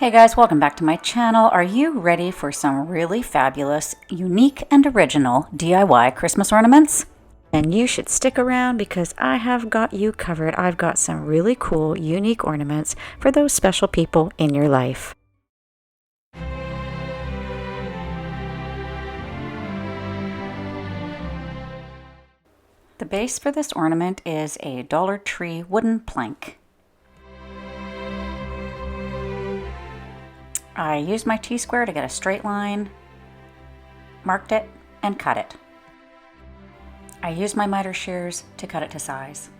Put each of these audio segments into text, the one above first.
Hey guys, welcome back to my channel. Are you ready for some really fabulous, unique, and original DIY Christmas ornaments? And you should stick around because I have got you covered. I've got some really cool, unique ornaments for those special people in your life. The base for this ornament is a Dollar Tree wooden plank. I used my T-square to get a straight line, marked it, and cut it. I used my miter shears to cut it to size.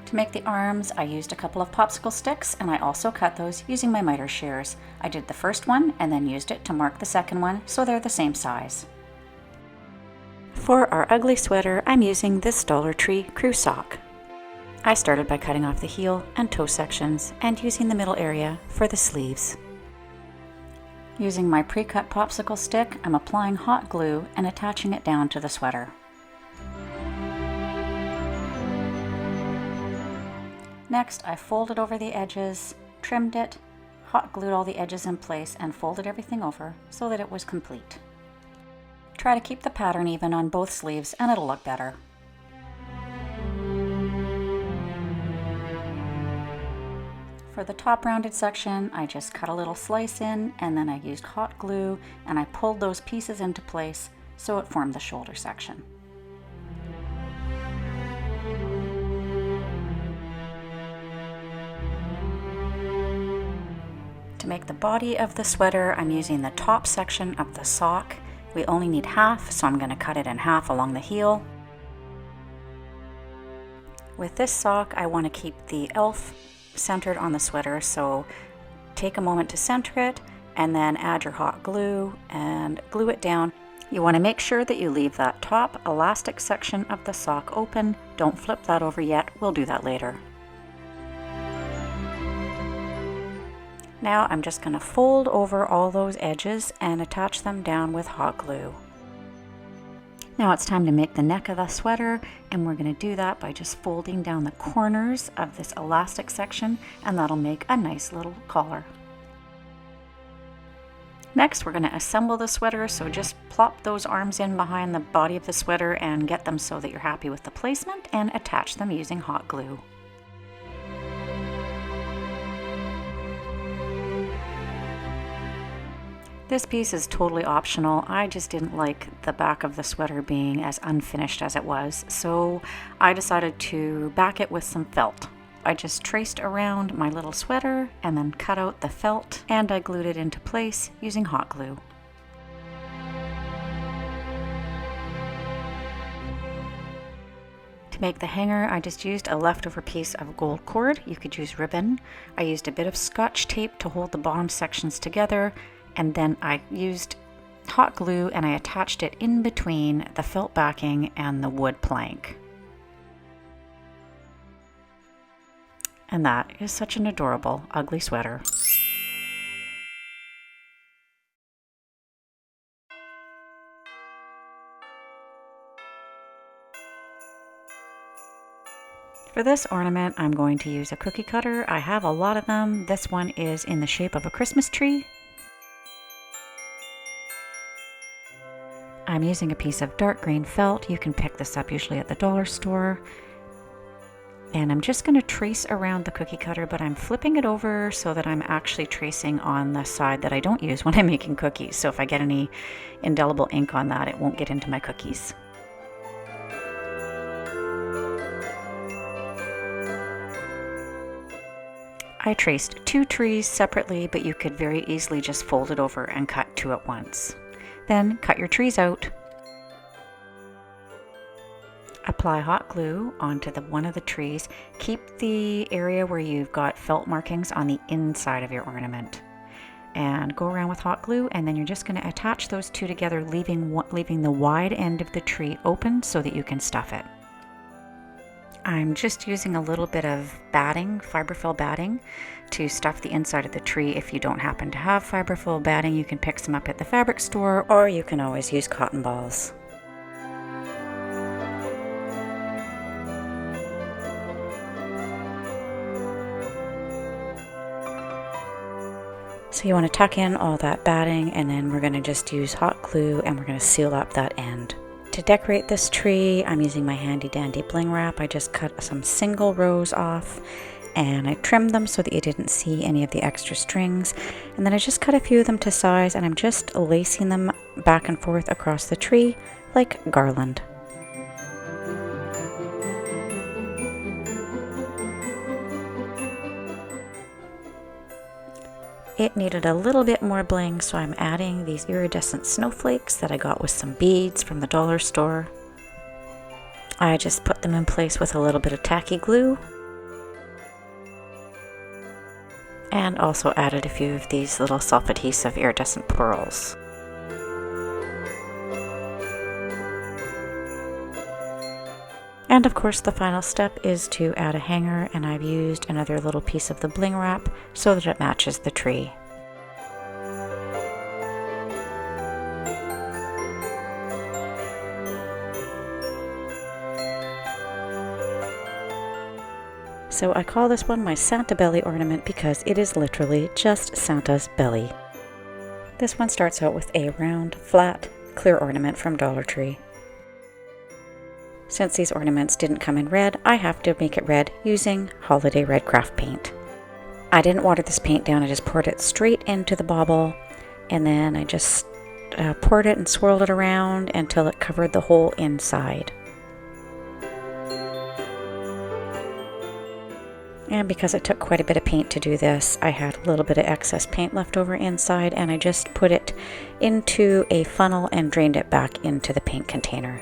To make the arms, I used a couple of Popsicle Sticks, and I also cut those using my miter shears. I did the first one and then used it to mark the second one so they're the same size. For our ugly sweater, I'm using this Dollar Tree crew sock. I started by cutting off the heel and toe sections and using the middle area for the sleeves. Using my pre-cut popsicle stick, I'm applying hot glue and attaching it down to the sweater. Next, I folded over the edges, trimmed it, hot glued all the edges in place, and folded everything over so that it was complete. Try to keep the pattern even on both sleeves and it'll look better. For the top rounded section, I just cut a little slice in and then I used hot glue and I pulled those pieces into place so it formed the shoulder section. To make the body of the sweater, I'm using the top section of the sock. We only need half, so I'm going to cut it in half along the heel. With this sock, I want to keep the elf centered on the sweater, so take a moment to center it and then add your hot glue and glue it down. You want to make sure that you leave that top elastic section of the sock open. Don't flip that over yet, we'll do that later. Now I'm just going to fold over all those edges and attach them down with hot glue. Now it's time to make the neck of the sweater, and we're going to do that by just folding down the corners of this elastic section, and that'll make a nice little collar. Next, we're going to assemble the sweater, so just plop those arms in behind the body of the sweater and get them so that you're happy with the placement, and attach them using hot glue. This piece is totally optional. I just didn't like the back of the sweater being as unfinished as it was, so I decided to back it with some felt. I just traced around my little sweater and then cut out the felt, and I glued it into place using hot glue. To make the hanger, I just used a leftover piece of gold cord. You could use ribbon. I used a bit of Scotch tape to hold the bottom sections together, and then I used hot glue and I attached it in between the felt backing and the wood plank. And that is such an adorable, ugly sweater. For this ornament, I'm going to use a cookie cutter. I have a lot of them. This one is in the shape of a Christmas tree. I'm using a piece of dark green felt. You can pick this up usually at the dollar store. And I'm just going to trace around the cookie cutter, but I'm flipping it over so that I'm actually tracing on the side that I don't use when I'm making cookies. So if I get any indelible ink on that, it won't get into my cookies. I traced two trees separately, but you could very easily just fold it over and cut two at once. Then cut your trees out. Apply hot glue onto one of the trees. Keep the area where you've got felt markings on the inside of your ornament. And go around with hot glue, and then you're just going to attach those two together, leaving the wide end of the tree open so that you can stuff it. I'm just using a little bit of batting, fiberfill batting, to stuff the inside of the tree. If you don't happen to have fiberfill batting, you can pick some up at the fabric store, or you can always use cotton balls. So you want to tuck in all that batting, and then we're going to just use hot glue and we're going to seal up that end. To decorate this tree, I'm using my handy dandy bling wrap. I just cut some single rows off and I trimmed them so that you didn't see any of the extra strings. And then I just cut a few of them to size and I'm just lacing them back and forth across the tree like garland. It needed a little bit more bling, so I'm adding these iridescent snowflakes that I got with some beads from the dollar store. I just put them in place with a little bit of tacky glue. And also added a few of these little self-adhesive iridescent pearls. And of course the final step is to add a hanger, and I've used another little piece of the bling wrap so that it matches the tree. So I call this one my Santa belly ornament because it is literally just Santa's belly. This one starts out with a round, flat, clear ornament from Dollar Tree. Since these ornaments didn't come in red, I have to make it red using Holiday Red Craft paint. I didn't water this paint down, I just poured it straight into the bauble, and then I just poured it and swirled it around until it covered the whole inside. And because it took quite a bit of paint to do this, I had a little bit of excess paint left over inside, and I just put it into a funnel and drained it back into the paint container.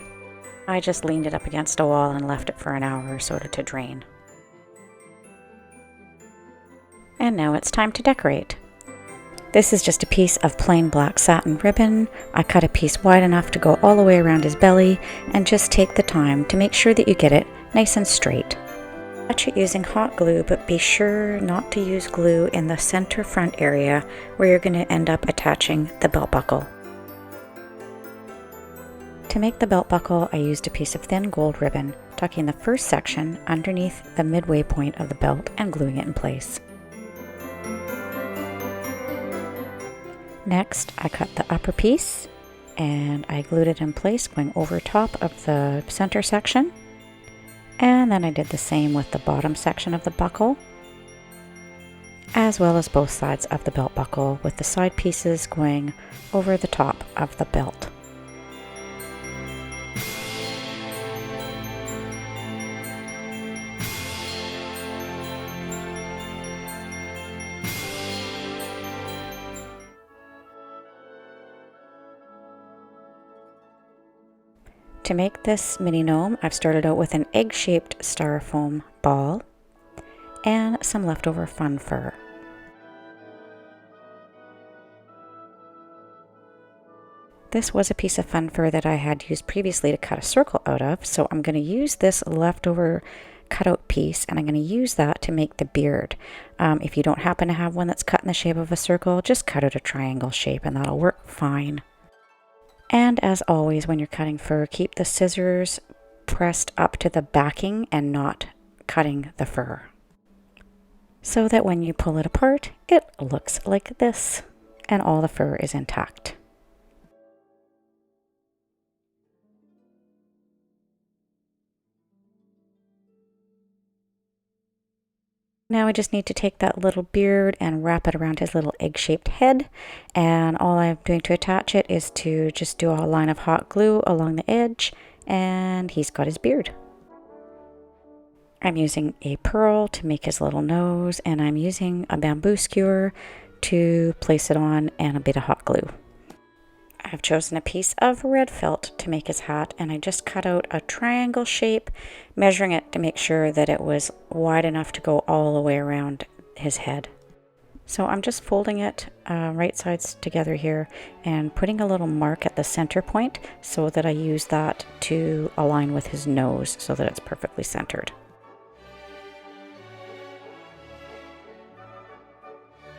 I just leaned it up against a wall and left it for an hour or so to drain. And now it's time to decorate. This is just a piece of plain black satin ribbon. I cut a piece wide enough to go all the way around his belly, and just take the time to make sure that you get it nice and straight. Attach it using hot glue, but be sure not to use glue in the center front area where you're going to end up attaching the belt buckle. To make the belt buckle, I used a piece of thin gold ribbon, tucking the first section underneath the midway point of the belt and gluing it in place. Next, I cut the upper piece and I glued it in place, going over top of the center section. And then I did the same with the bottom section of the buckle, as well as both sides of the belt buckle, with the side pieces going over the top of the belt. To make this mini gnome, I've started out with an egg-shaped styrofoam ball and some leftover fun fur. This was a piece of fun fur that I had used previously to cut a circle out of, so I'm going to use this leftover cutout piece and I'm going to use that to make the beard. If you don't happen to have one that's cut in the shape of a circle, just cut out a triangle shape and that'll work fine. And as always, when you're cutting fur, keep the scissors pressed up to the backing and not cutting the fur, so that when you pull it apart, it looks like this and all the fur is intact. Now I just need to take that little beard and wrap it around his little egg-shaped head, and all I'm doing to attach it is to just do a line of hot glue along the edge, and he's got his beard. I'm using a pearl to make his little nose, and I'm using a bamboo skewer to place it on and a bit of hot glue. I've chosen a piece of red felt to make his hat, and I just cut out a triangle shape, measuring it to make sure that it was wide enough to go all the way around his head. So I'm just folding it right sides together here and putting a little mark at the center point so that I use that to align with his nose so that it's perfectly centered.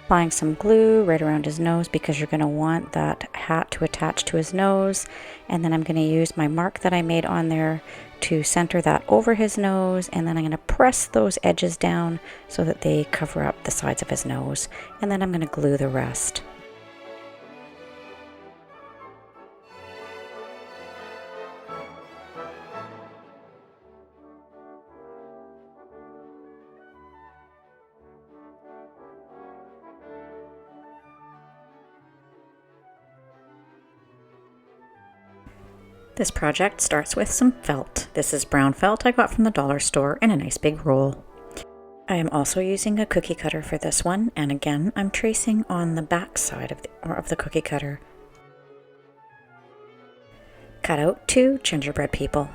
Applying some glue right around his nose because you're going to want that hat to attach to his nose. And then I'm going to use my mark that I made on there to center that over his nose, and then I'm going to press those edges down so that they cover up the sides of his nose, and then I'm going to glue the rest. This project starts with some felt. This is brown felt I got from the dollar store in a nice big roll. I am also using a cookie cutter for this one, and again I'm tracing on the back side of the cookie cutter. Cut out 2 gingerbread people.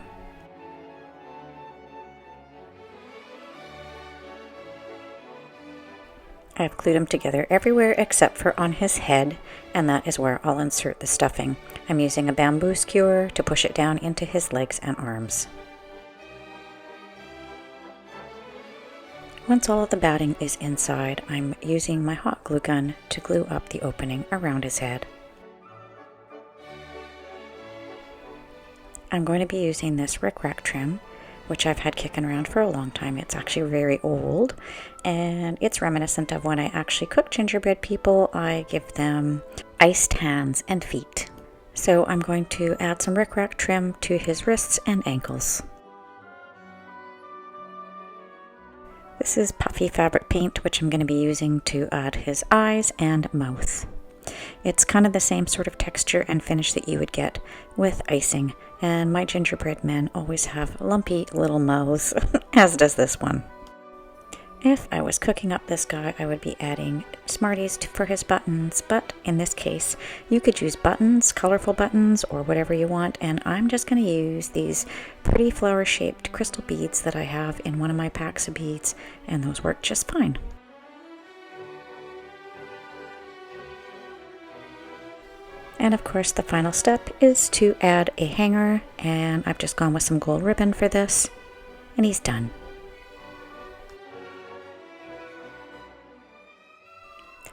I've glued them together everywhere except for on his head, and that is where I'll insert the stuffing. I'm using a bamboo skewer to push it down into his legs and arms. Once all of the batting is inside, I'm using my hot glue gun to glue up the opening around his head. I'm going to be using this rickrack trim, which I've had kicking around for a long time. It's actually very old, and it's reminiscent of when I actually cook gingerbread people. I give them iced hands and feet. So I'm going to add some rickrack trim to his wrists and ankles. This is puffy fabric paint, which I'm going to be using to add his eyes and mouth. It's kind of the same sort of texture and finish that you would get with icing, and my gingerbread men always have lumpy little mouths, as does this one. If I was cooking up this guy, I would be adding Smarties for his buttons, but in this case, you could use buttons, colorful buttons, or whatever you want, and I'm just going to use these pretty flower-shaped crystal beads that I have in one of my packs of beads, and those work just fine. And of course, the final step is to add a hanger, and I've just gone with some gold ribbon for this, and he's done.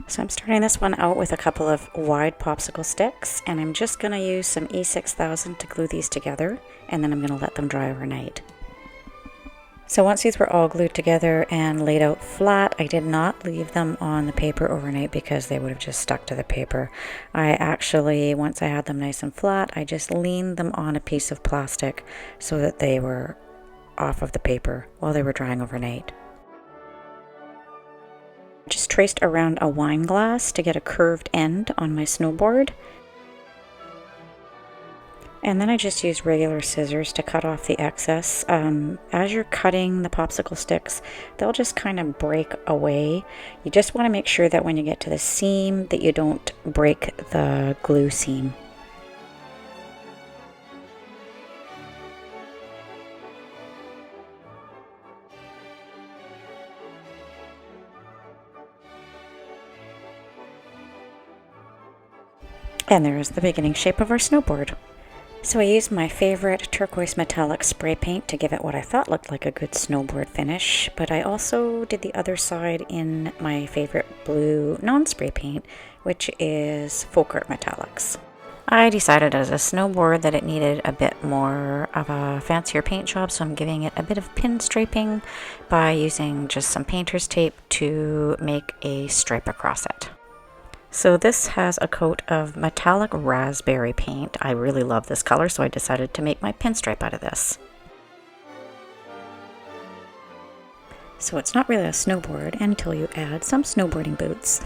So I'm starting this one out with a couple of wide popsicle sticks, and I'm just going to use some E6000 to glue these together, and then I'm going to let them dry overnight. So once these were all glued together and laid out flat, I did not leave them on the paper overnight because they would have just stuck to the paper. I actually, once I had them nice and flat, I just leaned them on a piece of plastic so that they were off of the paper while they were drying overnight. Just traced around a wine glass to get a curved end on my snowboard. And then I just use regular scissors to cut off the excess. As you're cutting the popsicle sticks, they'll just kind of break away. You just want to make sure that when you get to the seam that you don't break the glue seam. And there's the beginning shape of our snowboard. So I used my favorite turquoise metallic spray paint to give it what I thought looked like a good snowboard finish, but I also did the other side in my favorite blue non-spray paint, which is folk art metallics. I decided as a snowboard that it needed a bit more of a fancier paint job, so I'm giving it a bit of pin striping by using just some painter's tape to make a stripe across it. So this has a coat of metallic raspberry paint. I really love this color, so I decided to make my pinstripe out of this. So it's not really a snowboard until you add some snowboarding boots.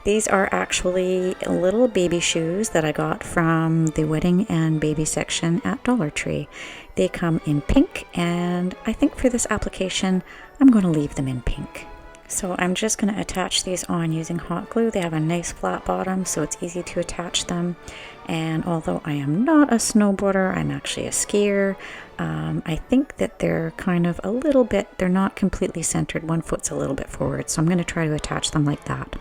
These are actually little baby shoes that I got from the wedding and baby section at Dollar Tree. They come in pink, and I think for this application, I'm going to leave them in pink. So I'm just going to attach these on using hot glue. They have a nice flat bottom, so it's easy to attach them. And although I am not a snowboarder, I'm actually a skier. I think that they're kind of a little bit, they're not completely centered. One foot's a little bit forward, so I'm going to try to attach them like that.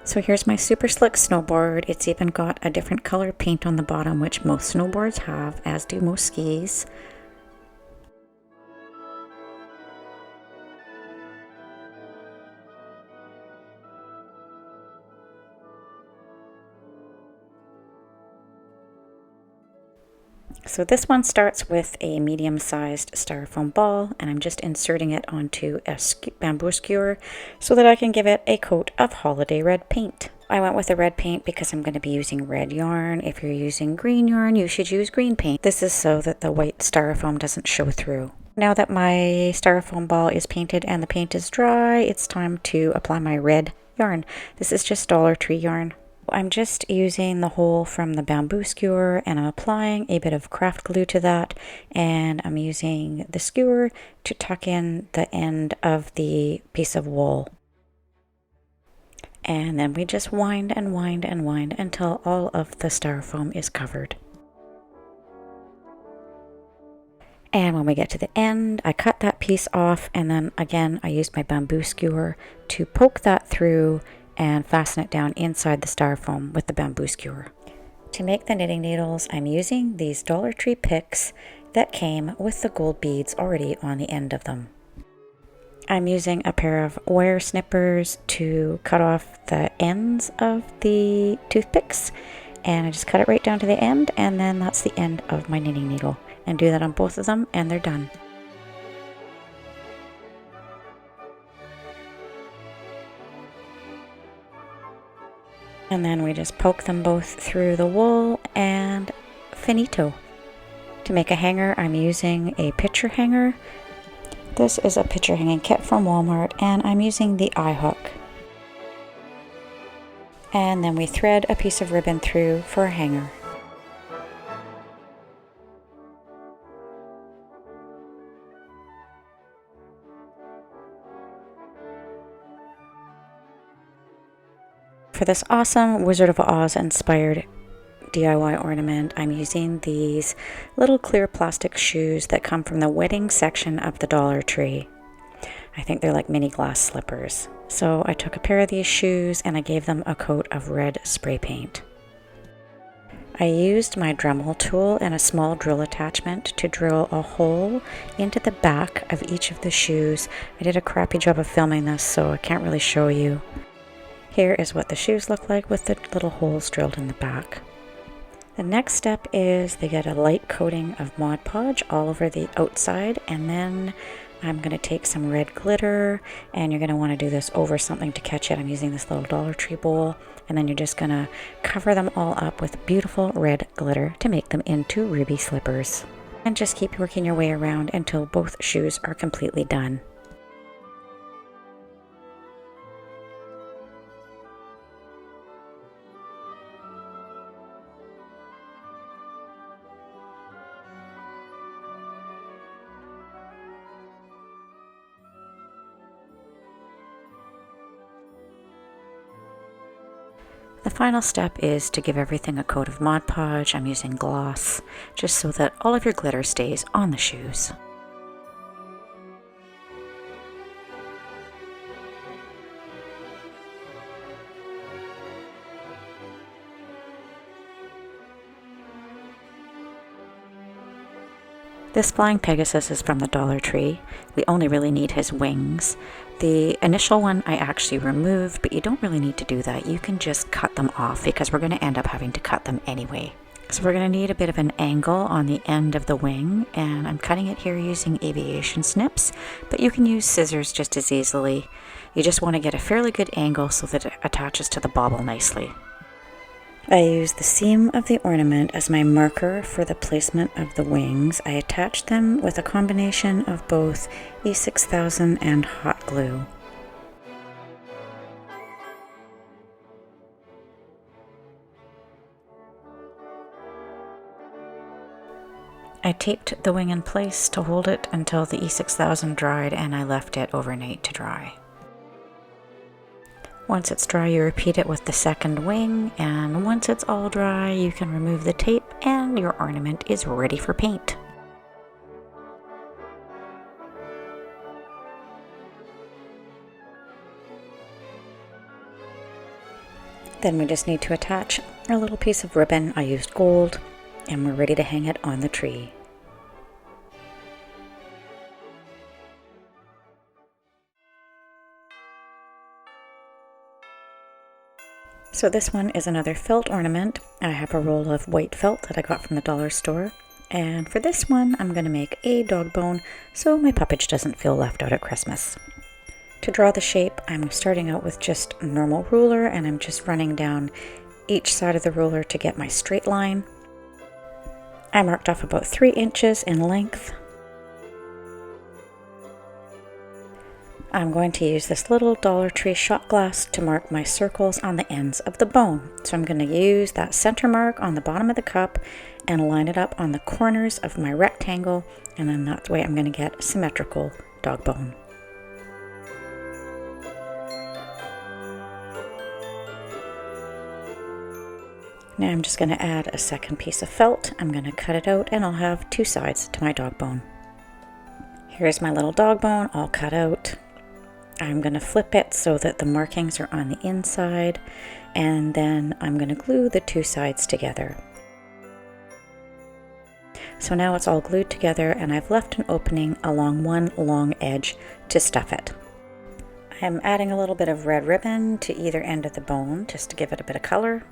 So here's my super slick snowboard. It's even got a different color paint on the bottom, which most snowboards have, as do most skis. So this one starts with a medium-sized styrofoam ball, and I'm just inserting it onto a bamboo skewer so that I can give it a coat of holiday red paint. I went with the red paint because I'm going to be using red yarn. If you're using green yarn, you should use green paint. This is so that the white styrofoam doesn't show through. Now that my styrofoam ball is painted and the paint is dry, it's time to apply my red yarn. This is just Dollar Tree yarn. I'm just using the hole from the bamboo skewer and I'm applying a bit of craft glue to that, and I'm using the skewer to tuck in the end of the piece of wool. And then we just wind and wind and wind until all of the styrofoam is covered. And when we get to the end, I cut that piece off, and then again I used my bamboo skewer to poke that through and fasten it down inside the styrofoam with the bamboo skewer. To make the knitting needles, I'm using these Dollar Tree picks that came with the gold beads already on the end of them. I'm using a pair of wire snippers to cut off the ends of the toothpicks, and I just cut it right down to the end, and then that's the end of my knitting needle. And do that on both of them, and they're done. And then we just poke them both through the wool, and finito. To make a hanger, I'm using a picture hanger. This is a picture hanging kit from Walmart, and I'm using the eye hook. And then we thread a piece of ribbon through for a hanger. For this awesome Wizard of Oz inspired DIY ornament, I'm using these little clear plastic shoes that come from the wedding section of the Dollar Tree. I think they're like mini glass slippers. So I took a pair of these shoes and I gave them a coat of red spray paint. I used my Dremel tool and a small drill attachment to drill a hole into the back of each of the shoes. I did a crappy job of filming this, so I can't really show you. Here is what the shoes look like with the little holes drilled in the back. The next step is they get a light coating of Mod Podge all over the outside, and then I'm going to take some red glitter, and you're going to want to do this over something to catch it. I'm using this little Dollar Tree bowl, and then you're just going to cover them all up with beautiful red glitter to make them into ruby slippers. And just keep working your way around until both shoes are completely done. The final step is to give everything a coat of Mod Podge. I'm using gloss, just so that all of your glitter stays on the shoes. This flying Pegasus is from the Dollar Tree. We only really need his wings. The initial one I actually removed, but you don't really need to do that. You can just cut them off because we're going to end up having to cut them anyway. So we're going to need a bit of an angle on the end of the wing, and I'm cutting it here using aviation snips, but you can use scissors just as easily. You just want to get a fairly good angle so that it attaches to the bauble nicely. I use the seam of the ornament as my marker for the placement of the wings. I attach them with a combination of both E6000 and hot glue. I taped the wing in place to hold it until the E6000 dried, and I left it overnight to dry. Once it's dry, you repeat it with the second wing, and once it's all dry, you can remove the tape and your ornament is ready for paint. Then we just need to attach a little piece of ribbon. I used gold, and we're ready to hang it on the tree. So this one is another felt ornament. I have a roll of white felt that I got from the dollar store. And for this one, I'm going to make a dog bone so my puppage doesn't feel left out at Christmas. To draw the shape, I'm starting out with just a normal ruler, and I'm just running down each side of the ruler to get my straight line. I marked off about 3 inches in length. I'm going to use this little Dollar Tree shot glass to mark my circles on the ends of the bone. So I'm going to use that center mark on the bottom of the cup and line it up on the corners of my rectangle, and then that way I'm going to get a symmetrical dog bone. Now I'm just going to add a second piece of felt. I'm going to cut it out, and I'll have 2 sides to my dog bone. Here's my little dog bone all cut out. I'm going to flip it so that the markings are on the inside, and then I'm going to glue the 2 sides together. So now it's all glued together, and I've left an opening along one long edge to stuff it. I'm adding a little bit of red ribbon to either end of the bone just to give it a bit of color.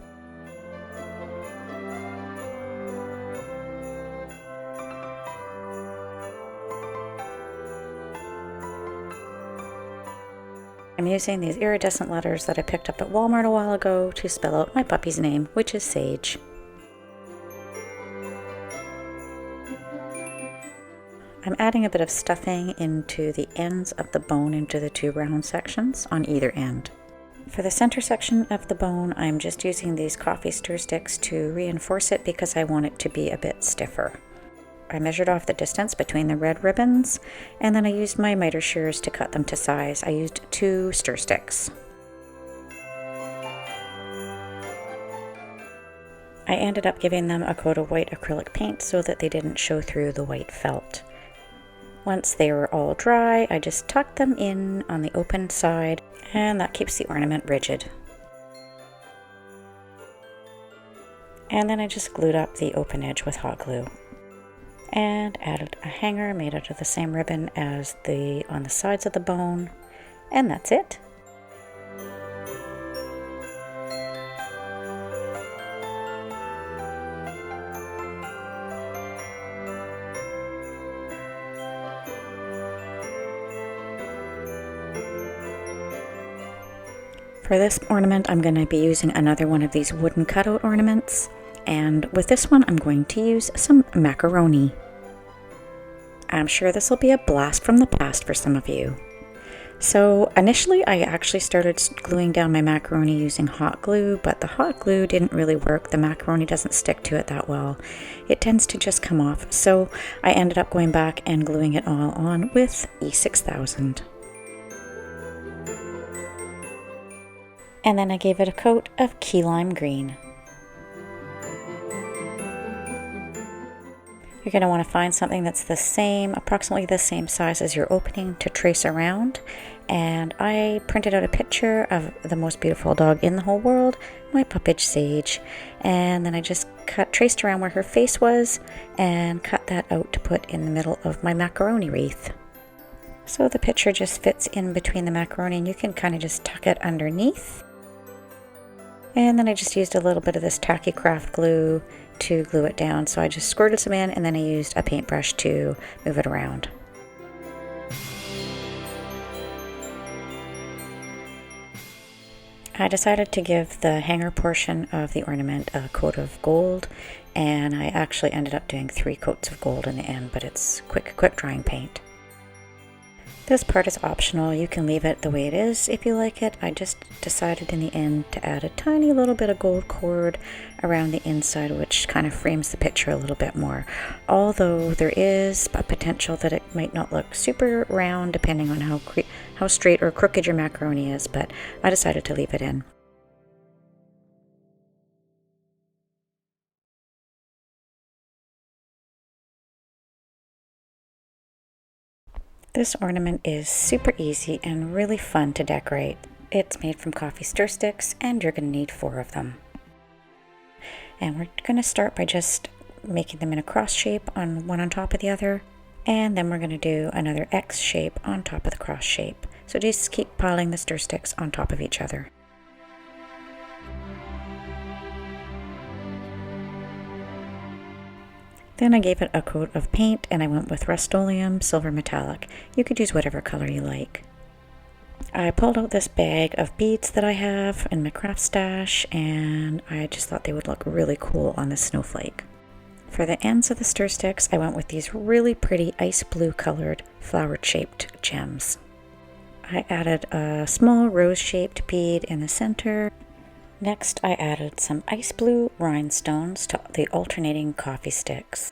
I'm using these iridescent letters that I picked up at Walmart a while ago to spell out my puppy's name, which is Sage. I'm adding a bit of stuffing into the ends of the bone, into the 2 round sections on either end. For the center section of the bone, I'm just using these coffee stir sticks to reinforce it because I want it to be a bit stiffer. I measured off the distance between the red ribbons, and then I used my miter shears to cut them to size. I used 2 stir sticks. I ended up giving them a coat of white acrylic paint so that they didn't show through the white felt. Once they were all dry, I just tucked them in on the open side, and that keeps the ornament rigid. And then I just glued up the open edge with hot glue, and added a hanger made out of the same ribbon as on the sides of the bone, and that's it. For this ornament, I'm going to be using another one of these wooden cutout ornaments. And with this one, I'm going to use some macaroni. I'm sure this will be a blast from the past for some of you. So initially, I actually started gluing down my macaroni using hot glue, but the hot glue didn't really work. The macaroni doesn't stick to it that well. It tends to just come off. So I ended up going back and gluing it all on with E6000. And then I gave it a coat of key lime green. You're going to want to find something that's approximately the same size as your opening to trace around. And I printed out a picture of the most beautiful dog in the whole world, my puppage Sage. And then I just traced around where her face was and cut that out to put in the middle of my macaroni wreath. So the picture just fits in between the macaroni, and you can kind of just tuck it underneath. And then I just used a little bit of this tacky craft glue to glue it down. So I just squirted some in, and then I used a paintbrush to move it around. I decided to give the hanger portion of the ornament a coat of gold, and I actually ended up doing 3 coats of gold in the end, but it's quick drying paint. This part is optional. You can leave it the way it is if you like it. I just decided in the end to add a tiny little bit of gold cord around the inside, which kind of frames the picture a little bit more. Although there is a potential that it might not look super round depending on how straight or crooked your macaroni is, but I decided to leave it in. This ornament is super easy and really fun to decorate. It's made from coffee stir sticks, and you're going to need 4 of them. And we're going to start by just making them in a cross shape one on top of the other, and then we're going to do another X shape on top of the cross shape. So just keep piling the stir sticks on top of each other. Then I gave it a coat of paint, and I went with Rust-Oleum Silver Metallic. You could use whatever color you like. I pulled out this bag of beads that I have in my craft stash, and I just thought they would look really cool on this snowflake. For the ends of the stir sticks, I went with these really pretty ice blue colored flower shaped gems. I added a small rose shaped bead in the center. Next, I added some ice blue rhinestones to the alternating coffee sticks.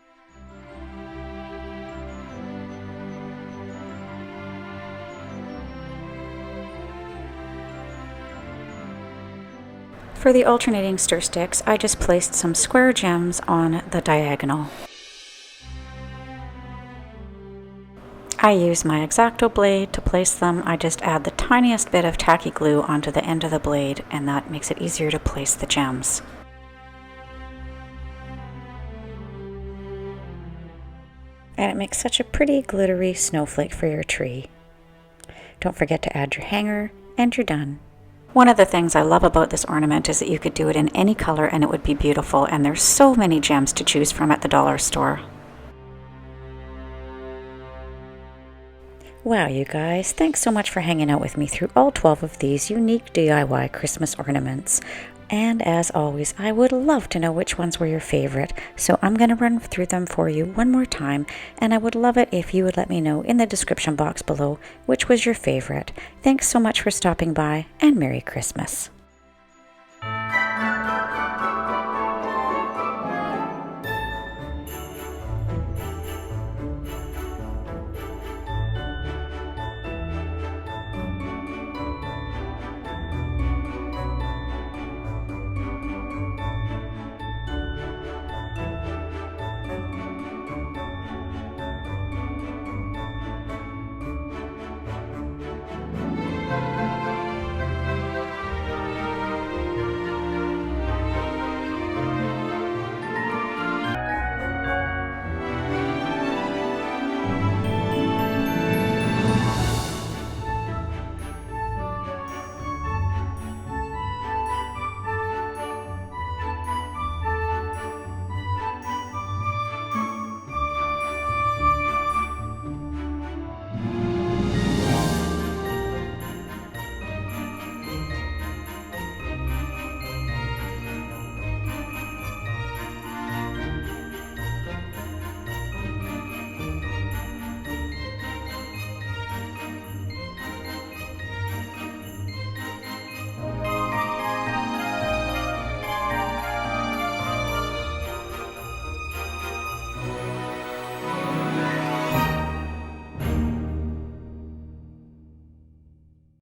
For the alternating stir sticks, I just placed some square gems on the diagonal. I use my X-Acto blade to place them. I just add the tiniest bit of tacky glue onto the end of the blade, and that makes it easier to place the gems. And it makes such a pretty glittery snowflake for your tree. Don't forget to add your hanger, and you're done. One of the things I love about this ornament is that you could do it in any color and it would be beautiful, and there's so many gems to choose from at the dollar store. Wow, you guys, thanks so much for hanging out with me through all 12 of these unique DIY Christmas ornaments. And as always, I would love to know which ones were your favorite, so I'm going to run through them for you one more time, and I would love it if you would let me know in the description box below which was your favorite. Thanks so much for stopping by, and Merry Christmas.